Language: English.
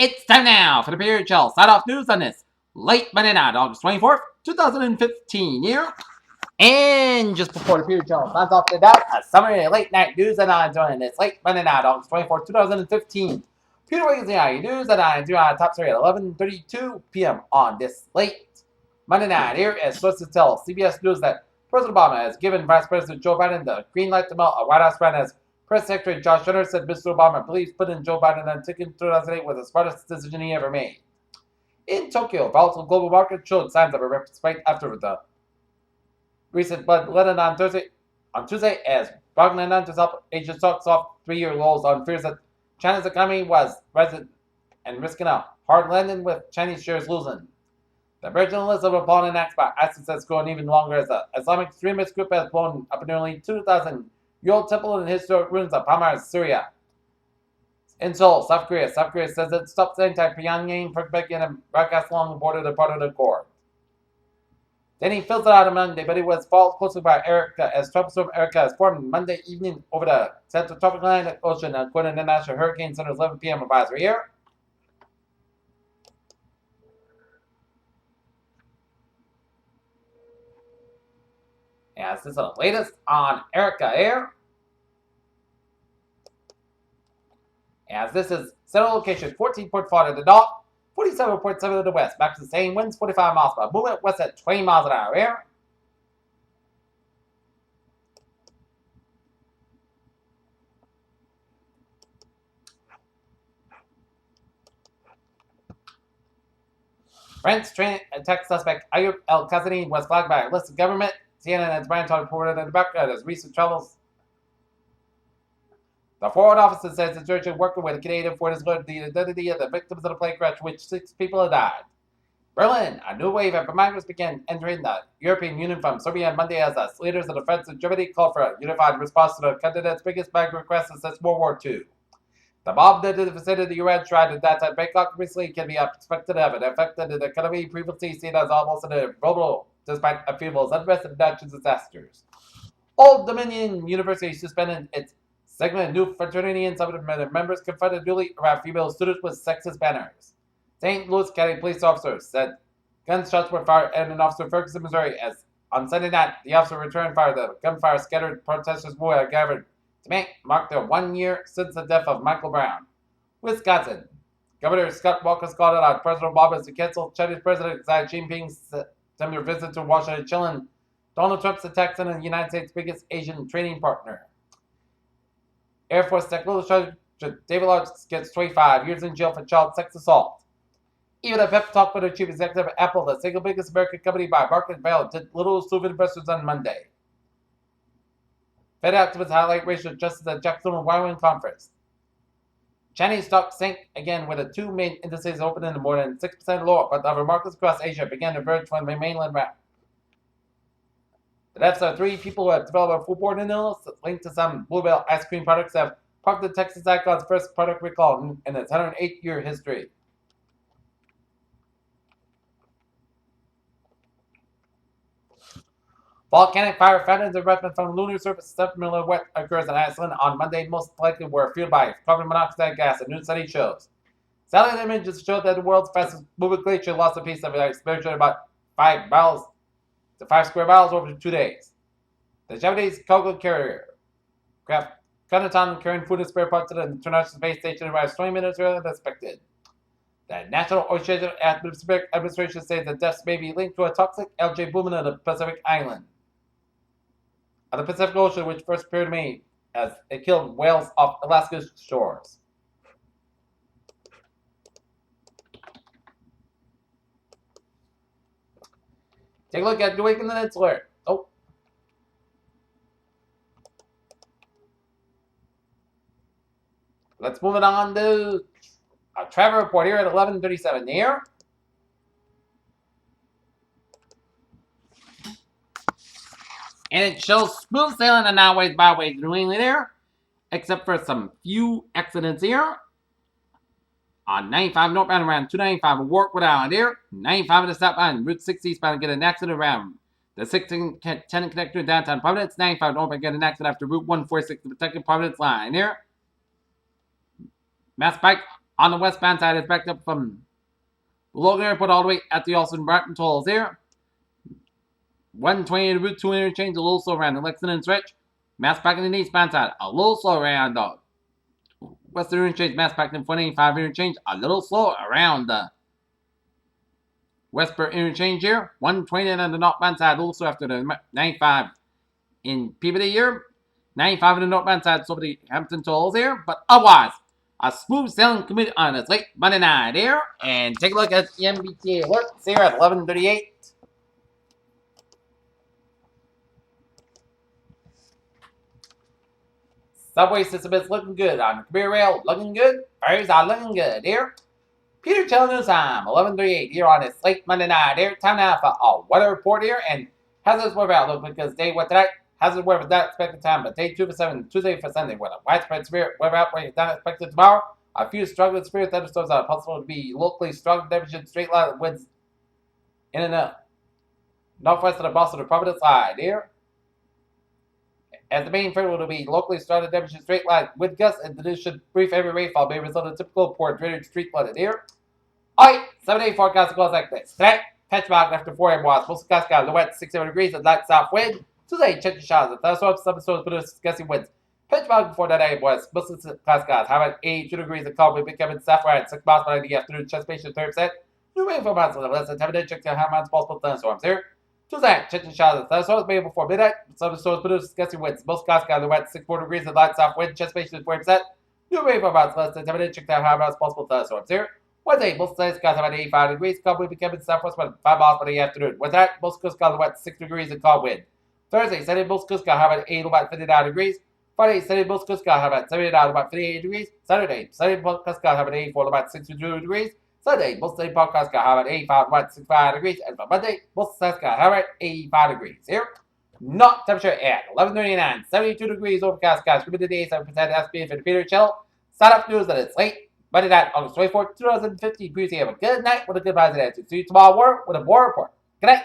It's time now for the Period Chill Side-Off News on this late Monday night, August 24th, 2015 year. And just before the Period Chill signs off today, a summary of late night news that I'm doing this late Monday night, August 24th, 2015. Peter Wiggins, the news that I do on top story at 11:32 p.m. on this late Monday night. Here is sources tell CBS News that President Obama has given Vice President Joe Biden the green light to melt a White House friend as Press Secretary Josh Turner said Mr. Obama believes putting Joe Biden on ticket in 2008 was the smartest decision he ever made. In Tokyo, volatile global market showed signs of a respite after the recent bloodletting on Tuesday as Biden announced help Asia stocks off 3-year lows on fears that China's economy was rising and risking a hard landing with Chinese shares losing. The original list of opponent acts by ISIS has grown even longer as the Islamic extremist group has blown up a nearly 2,000-year-old temple in historic ruins of Palmyra, Syria. In Seoul, South Korea says it stopped anti-Pyongyang for beginning a broadcast along the border to part of the accord. Then he filtered out on Monday, but it was followed closely by Erica as Tropical Storm Erica has formed Monday evening over the Central Tropical Atlantic Ocean, according to the National Hurricane Center's 11 p.m. advisory here. As this is the latest on Erica Air. As this is central location 14.4 to the north, 47.7 to the west. Back to the same winds, 45 miles per hour. Movement west at 20 miles an hour air. French train attack suspect Ayub El Kazani was flagged by a listed government. CNN and Brian Todd reported in the background as recent travels. The Foreign Office says the church is working with the Canadian Forces to the identity of the victims of the plane crash, which 6 people have died. Berlin, a new wave of migrants began entering the European Union from Serbia on Monday as the leaders of the France and Germany called for a unified response to the continent's biggest migrant crisis since World War II. The bomb that devastated the UN shrine at that time Bangkok recently can be expected to have an effect on the economy previously seen as almost invulnerable despite upheavals, unrest, and natural disasters. Old Dominion University suspended its segment new fraternity and some of the members confronted newly arrived female students with sexist banners. St. Louis County police officers said gunshots were fired at an officer in Ferguson, Missouri, as on Sunday night the officer returned fire. The gunfire scattered protesters more at Gavin to mark their 1 year since the death of Michael Brown. Wisconsin. Governor Scott Walker called it on President Obama to cancel Chinese President Xi Jinping's September visit to Washington, chilling Donald Trump's attacks on the United States' biggest Asian trading partner. Air Force Technical Sergeant David Lodge gets 25 years in jail for child sex assault. Even a pep talk with the chief executive of Apple, the single biggest American company by market value, did little to soothe investors on Monday. Fed activists highlight racial justice at Jacksonville, Wyoming conference. Chinese stocks sank again with the 2 main indices opening more than 6% lower, but other markets across Asia began to verge from the mainland route. The deaths of 3 people who have developed a foodborne illness linked to some Bluebell ice cream products have sparked the Texas Icon's first product recall in its 108-year history. Volcanic fire fountains erupting from lunar surface similar wet occurs in Iceland on Monday, most likely were fueled by carbon monoxide gas, a new study shows. Satellite images show that the world's fastest moving glacier lost a piece of its measured about 5 square miles over 2 days. The Japanese cargo carrier craft Kanaton carrying food and spare parts to the International Space Station arrived 20 minutes earlier than expected. The National Oceanic Administration says the deaths may be linked to a toxic algae blooming on the Pacific Island of the Pacific Ocean, which first appeared to May as it killed whales off Alaska's shores. Take a look at New England Peninsula. Oh. Let's move it on to a travel report here at 11:37 here. And it shows smooth sailing on highways, byways, New England here, except for some few accidents here. On 95 northbound around 295 Warwick Island here, 95 at the stop line, Route 60 eastbound get an accident around the 1610 connector in downtown Providence, 95 northbound get an accident after Route 146 the protected Providence line here. Mass bike On the westbound side, it's backed up from Logan Airport all the way at the Austin Bratton tolls here. 120 Route 2 interchange, a little slow around the Lexington stretch. Mass back in the eastbound side, a little slow around the Western interchange, mass back in 185 interchange, a little slow around the Westport interchange here. 120 on the northbound side, a little slow after the 95 in Peabody here. 95 on the northbound side, so the Hampton tolls here. But otherwise, a smooth sailing commute on this late Monday night here. And take a look at the MBTA alerts here at 11:38. Subway system is looking good on the Career Rail, looking good. Ferries are looking good here. Peter telling us time, 11:38 here on this late Monday night here. Time now for a weather report here and hazardous weather outlook because day one tonight, hazardous weather is not expected time, but day 2 for 7, Tuesday for Sunday with a widespread severe weather outbreak is not expected tomorrow. A few struggling severe thunderstorms are possible to be locally strong temperature, straight line winds in and out. Northwest of the Boston to Providence side here. As the main front will be locally strong temperature, straight line wind gusts, and this should brief heavy rainfall may result in typical poor drainage street flooding here. Alright, 7-day forecast goes like this. Tonight, patchmark after 4 a.m. was mostly Cascade, low at 67 degrees and light south wind. Tuesday, changing showers and thunderstorms, some storms produce gusty winds. Patchmark before that a.m. was mostly Cascade, high at 82 degrees and calm wind, becoming south at 6 miles per hour in the afternoon, anticipation 30%. New rainfall amounts of less than 10 minutes, check how amounts possible thunderstorms here. Tuesday, changing showers and thunderstorms made before midnight. Some storms produce gusty winds, most Cascade, low at 64 degrees and light south wind, anticipation 40%. New rainfall amounts less than 10 minutes, check how amounts possible thunderstorms here. Wednesday, most days skies about 85 degrees, calm wind becoming southwest wind 5 miles per the afternoon. Wednesday, most coast skies about 6 degrees and calm wind. Thursday, Sunday, most coast skies about 8 about 59 degrees. Friday, Sunday, most coast skies about 79 about 58 degrees. Saturday, Sunday, most coast skies about 84 about 62 degrees. Sunday, most Sunday, coast skies about 85 about 65 degrees. And for Monday, most skies about 85 degrees. Here, not temperature at 11:39, 72 degrees overcast skies. Humidity 7% SPF for the Peter Chill. Start up news that it's late. Monday night, August 24th, 2015. Have a good night with a good positive attitude. See you tomorrow with a war report. Good night.